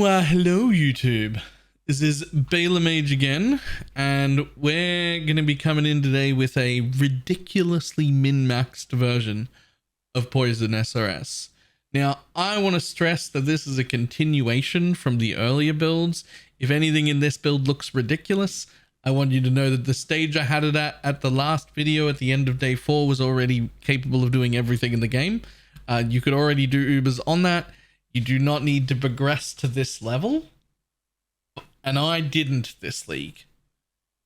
Hello YouTube. This is BalorMage again, and we're going to be coming in today with a ridiculously min-maxed version of Poison SRS. Now, I want to stress that this is a continuation from the earlier builds. If anything in this build looks ridiculous, I want you to know that the stage I had it at the last video at the end of day 4 was already capable of doing everything in the game. You could already do Ubers on that. You do not need to progress to this level. And I didn't this league.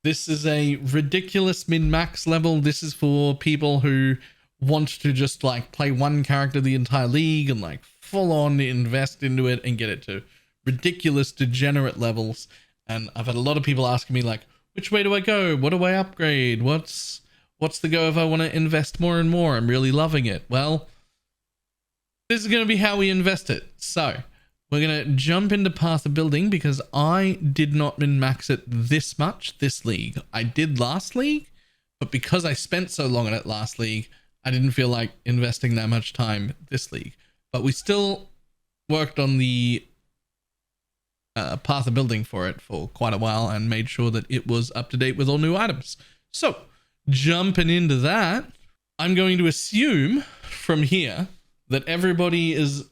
This is a ridiculous min-max level. This is for people who want to just like play one character the entire league and like full on invest into it and get it to ridiculous degenerate levels. And I've had a lot of people asking me like, which way do I go? What do I upgrade? What's the go if I want to invest more and more? I'm really loving it. Well, this is going to be how we invest it. So we're going to jump into Path of Building because I did not min-max it this much this league. I did last league, but because I spent so long on it last league, I didn't feel like investing that much time this league. But we still worked on the Path of Building for it for quite a while and made sure that it was up to date with all new items. So jumping into that, I'm going to assume from here that everybody is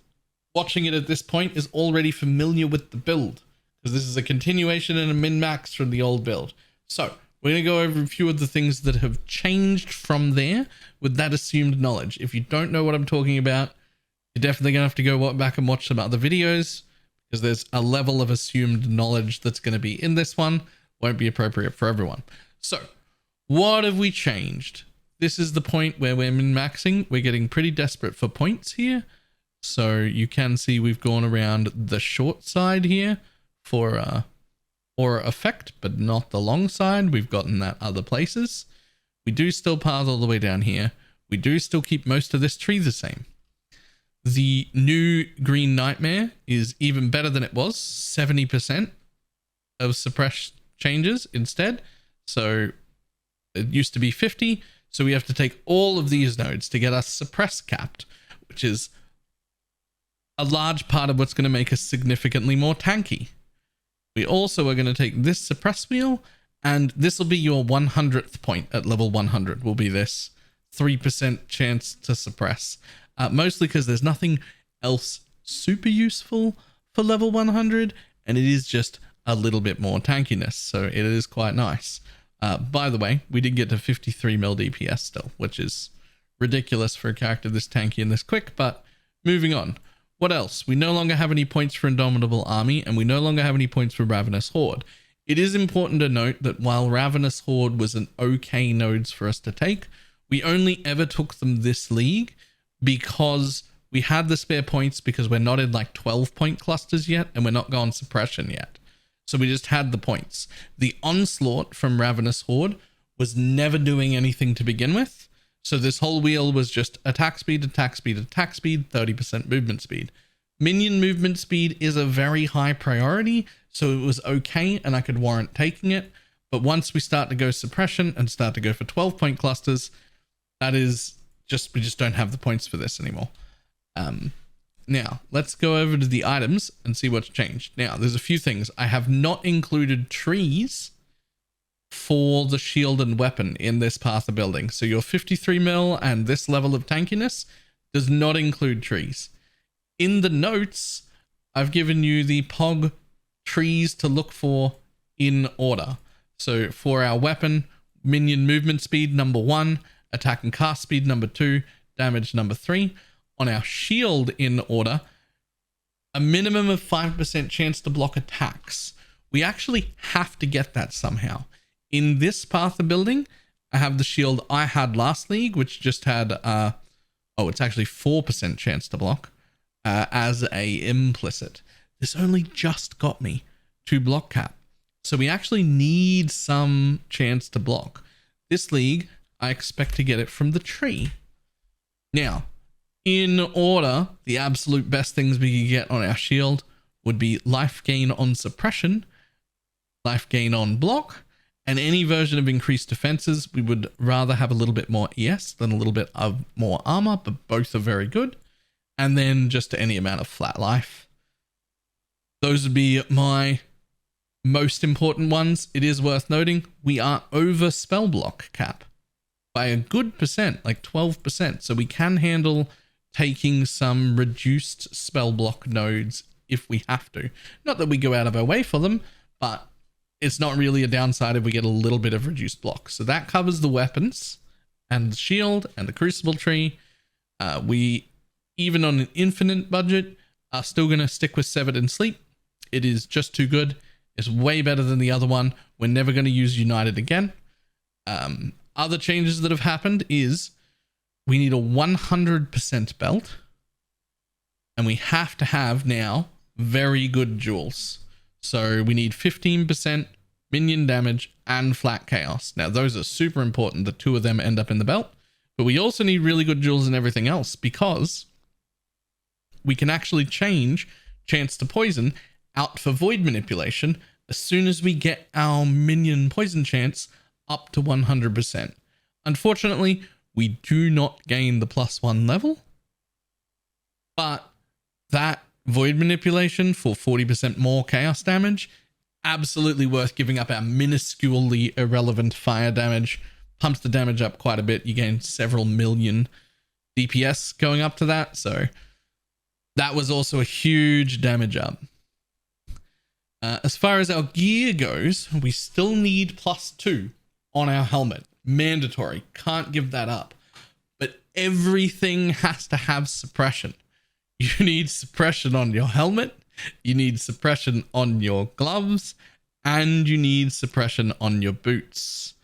watching it at this point is already familiar with the build, because this is a continuation and a min-max from the old build. So we're going to go over a few of the things that have changed from there with that assumed knowledge. If you don't know what I'm talking about, you're definitely going to have to go back and watch some other videos, because there's a level of assumed knowledge that's going to be in this one. Won't be appropriate for everyone. So what have we changed? This is the point where we're min-maxing. We're getting pretty desperate for points here. So you can see we've gone around the short side here for aura effect, but not the long side. We've gotten that other places. We do still path all the way down here. We do still keep most of this tree the same. The new Green Nightmare is even better than it was. 70% of suppress changes instead. So it used to be 50. So we have to take all of these nodes to get us suppress capped, which is a large part of what's going to make us significantly more tanky. We also are going to take this suppress wheel, and this will be your 100th point at level 100 will be this 3% chance to suppress. Mostly because there's nothing else super useful for level 100, and it is just a little bit more tankiness. So it is quite nice. By the way, we did get to 53 mil DPS still, which is ridiculous for a character this tanky and this quick, but moving on. What else? We no longer have any points for Indomitable Army, and we no longer have any points for Ravenous Horde. It is important to note that while Ravenous Horde was an okay nodes for us to take, we only ever took them this league because we had the spare points, because we're not in like 12-point clusters yet, and we're not going suppression yet. So we just had the points. The Onslaught from Ravenous Horde was never doing anything to begin with. So this whole wheel was just attack speed, attack speed, attack speed, 30% movement speed. Minion movement speed is a very high priority, so it was okay and I could warrant taking it. But once we start to go suppression and start to go for 12-point clusters, that is just, we just don't have the points for this anymore. Now, let's go over to the items and see what's changed. Now, there's a few things. I have not included trees for the shield and weapon in this Path of Building. So your 53 mil and this level of tankiness does not include trees. In the notes, I've given you the POG trees to look for in order. So for our weapon, minion movement speed, number 1, attack and cast speed, number 2, damage, number 3. On our shield in order, a minimum of 5% chance to block attacks. We actually have to get that somehow. In this Path of Building, I have the shield I had last league, which just had, it's actually 4% chance to block as a implicit. This only just got me to block cap. So we actually need some chance to block. This league, I expect to get it from the tree. Now, in order, the absolute best things we could get on our shield would be life gain on suppression, life gain on block, and any version of increased defenses. We would rather have a little bit more ES than a little bit of more armor, but both are very good. And then just any amount of flat life. those would be my most important ones. It is worth noting we are over spell block cap by a good percent, like 12%. So we can handle taking some reduced spell block nodes if we have to. Not that we go out of our way for them, but it's not really a downside if we get a little bit of reduced block. So that covers the weapons and the shield and the Crucible tree. We, even on an infinite budget, are still going to stick with Severed and Sleep. It is just too good. It's way better than the other one. We're never going to use United again. Other changes that have happened is we need a 100% belt. And we have to have now very good jewels. So we need 15% minion damage and flat chaos. Now those are super important. The two of them end up in the belt. But we also need really good jewels and everything else, because we can actually change chance to poison out for void manipulation as soon as we get our minion poison chance up to 100%. Unfortunately, we do not gain the +1 level, but that void manipulation for 40% more chaos damage, absolutely worth giving up our minusculely irrelevant fire damage. Pumps the damage up quite a bit. You gain several million DPS going up to that. So that was also a huge damage up. As far as our gear goes, we still need +2 on our helmet. Mandatory. Can't give that up. But everything has to have suppression. You need suppression on your helmet. You need suppression on your gloves. And you need suppression on your boots.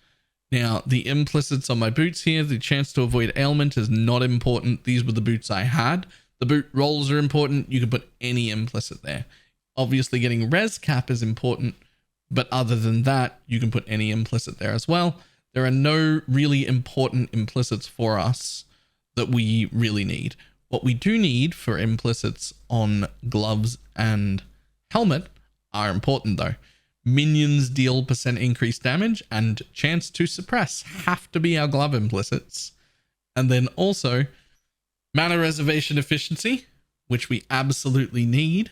Now, the implicits on my boots here, the chance to avoid ailment is not important. These were the boots I had. The boot rolls are important. You can put any implicit there. Obviously, getting res cap is important, but other than that, you can put any implicit there as well. There are no really important implicits for us that we really need. What we do need for implicits on gloves and helmet are important though. Minions deal % increased damage and chance to suppress have to be our glove implicits. And then also mana reservation efficiency, which we absolutely need,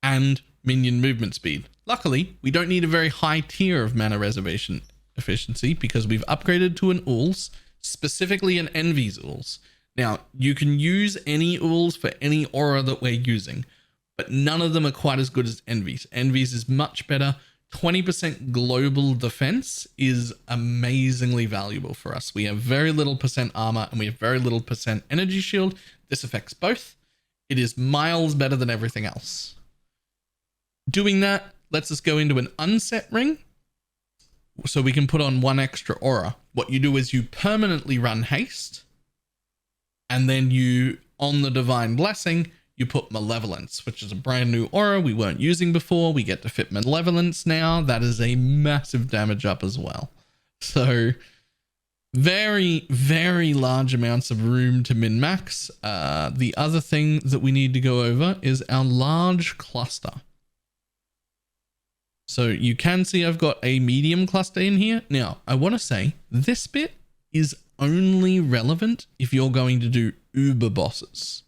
and minion movement speed. Luckily, we don't need a very high tier of mana reservation efficiency because we've upgraded to an Ools, specifically an Envy's Ools. Now, you can use any Ools for any aura that we're using, but none of them are quite as good as Envy's. Envy's is much better. 20% global defense is amazingly valuable for us. We have very little % armor and we have very little % energy shield. This affects both. It is miles better than everything else. Doing that lets us go into an unset ring, so we can put on 1 extra aura. What you do is you permanently run haste, and then you, on the Divine Blessing, you put Malevolence, which is a brand new aura we weren't using before. We get to fit Malevolence now. That is a massive damage up as well. So very, very large amounts of room to min-max. The other thing that we need to go over is our large cluster. So you can see I've got a medium cluster in here. Now, I want to say this bit is only relevant if you're going to do uber bosses.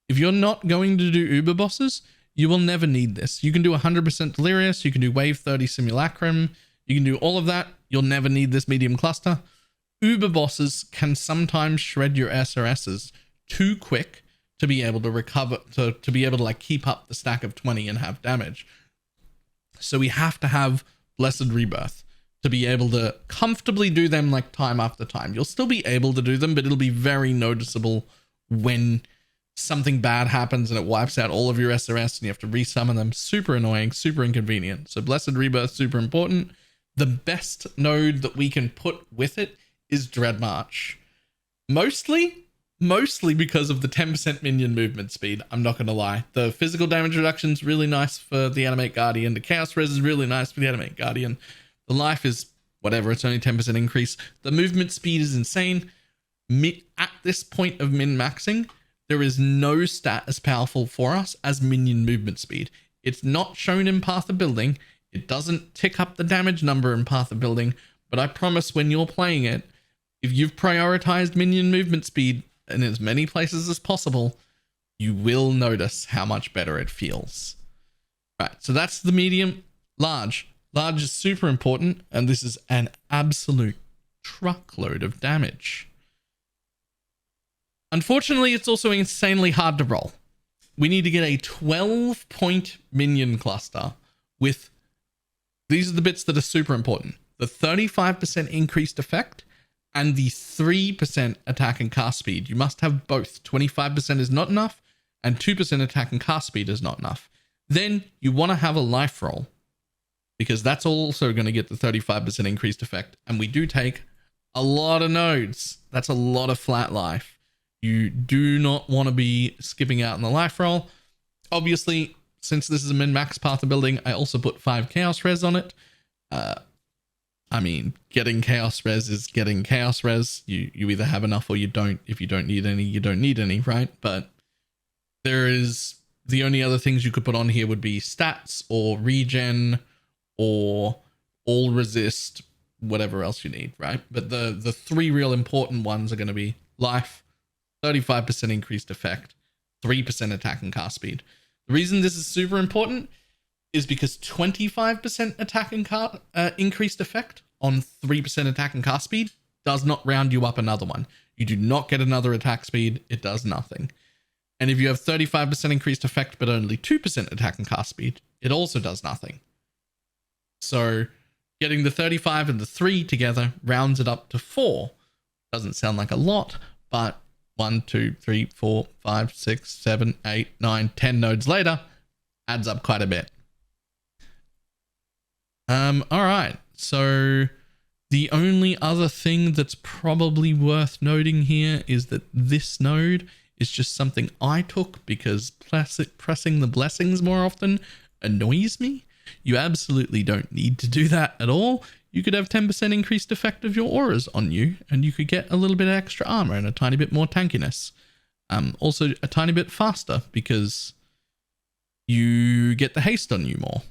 If you're not going to do uber bosses, you will never need this. You can do 100% Delirious. You can do wave 30 Simulacrum. You can do all of that. You'll never need this medium cluster. Uber bosses can sometimes shred your SRSs too quick to be able to recover, to be able to like keep up the stack of 20 and have damage. So we have to have Blessed Rebirth to be able to comfortably do them like time after time. You'll still be able to do them, but it'll be very noticeable when something bad happens and it wipes out all of your SRS and you have to resummon them. Super annoying, super inconvenient. So Blessed Rebirth, super important. The best node that we can put with it is Dread March. Mostly because of the 10% minion movement speed. I'm not going to lie. The physical damage reduction is really nice for the Animate Guardian. The Chaos Res is really nice for the Animate Guardian. The life is whatever. It's only 10% increase. The movement speed is insane. At this point of min-maxing, there is no stat as powerful for us as minion movement speed. It's not shown in Path of Building. It doesn't tick up the damage number in Path of Building. But I promise when you're playing it, if you've prioritized minion movement speed in as many places as possible, you will notice how much better it feels. Right, so that's the medium. Large. Large is super important, and this is an absolute truckload of damage. Unfortunately, it's also insanely hard to roll. We need to get a 12-point minion cluster with... These are the bits that are super important. The 35% increased effect and the 3% attack and cast speed. You must have both. 25% is not enough, and 2% attack and cast speed is not enough. Then you want to have a life roll, because that's also going to get the 35% increased effect. And we do take a lot of nodes. That's a lot of flat life. You do not want to be skipping out on the life roll. Obviously, since this is a min-max path of building, I also put 5 chaos res on it. I mean, getting chaos res is getting chaos res. You either have enough or you don't. If you don't need any, you don't need any, right? But there is... The only other things you could put on here would be stats or regen or all resist, whatever else you need, right? But the 3 real important ones are going to be life, 35% increased effect, 3% attack and cast speed. The reason this is super important is because 25% attack and increased effect on 3% attack and cast speed does not round you up another one. You do not get another attack speed. It does nothing. And if you have 35% increased effect, but only 2% attack and cast speed, it also does nothing. So getting the 35 and the 3 together rounds it up to 4. Doesn't sound like a lot, but 1, 2, 3, 4, 5, 6, 7, 8, 9, 10 nodes later, adds up quite a bit. All right. So the only other thing that's probably worth noting here is that this node is just something I took because pressing the blessings more often annoys me. You absolutely don't need to do that at all. You could have 10% increased effect of your auras on you, and you could get a little bit of extra armor and a tiny bit more tankiness. Also a tiny bit faster because you get the haste on you more.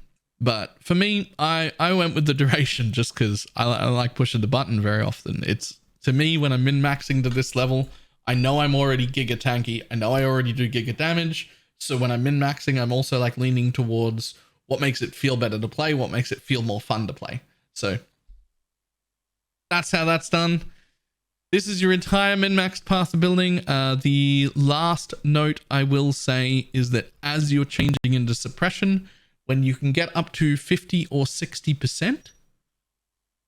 But for me, I went with the duration just because I like pushing the button very often. It's, to me, when I'm min-maxing to this level, I know I'm already giga tanky. I know I already do giga damage. So when I'm min-maxing, I'm also like leaning towards what makes it feel better to play, what makes it feel more fun to play. So that's how that's done. This is your entire min-maxed path of building. The last note I will say is that as you're changing into suppression, when you can get up to 50 or 60%,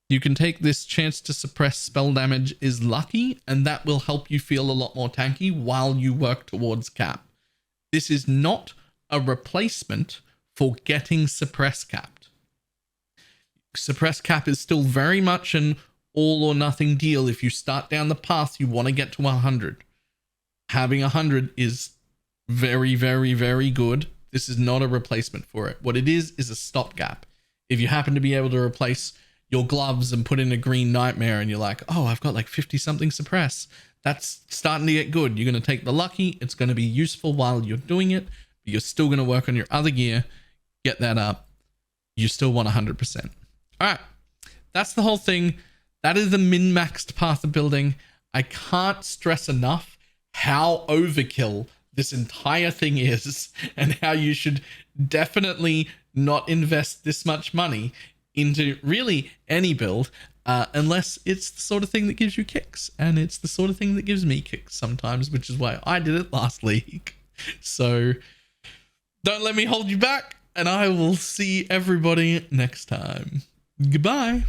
you can take this chance to suppress spell damage is lucky, and that will help you feel a lot more tanky while you work towards cap. This is not a replacement for getting suppress capped. Suppress cap is still very much an all or nothing deal. If you start down the path, you want to get to 100. Having 100 is very, very, very good. This is not a replacement for it. What it is a stopgap. If you happen to be able to replace your gloves and put in a green nightmare and you're like, oh, I've got like 50 something suppress, that's starting to get good. You're going to take the lucky. It's going to be useful while you're doing it, but you're still going to work on your other gear, get that up. You still want 100%. All right. That's the whole thing. That is the min-maxed path of building. I can't stress enough how overkill this entire thing is and how you should definitely not invest this much money into really any build unless it's the sort of thing that gives you kicks, and it's the sort of thing that gives me kicks sometimes, which is why I did it last league. So don't let me hold you back, and I will see everybody next time. Goodbye.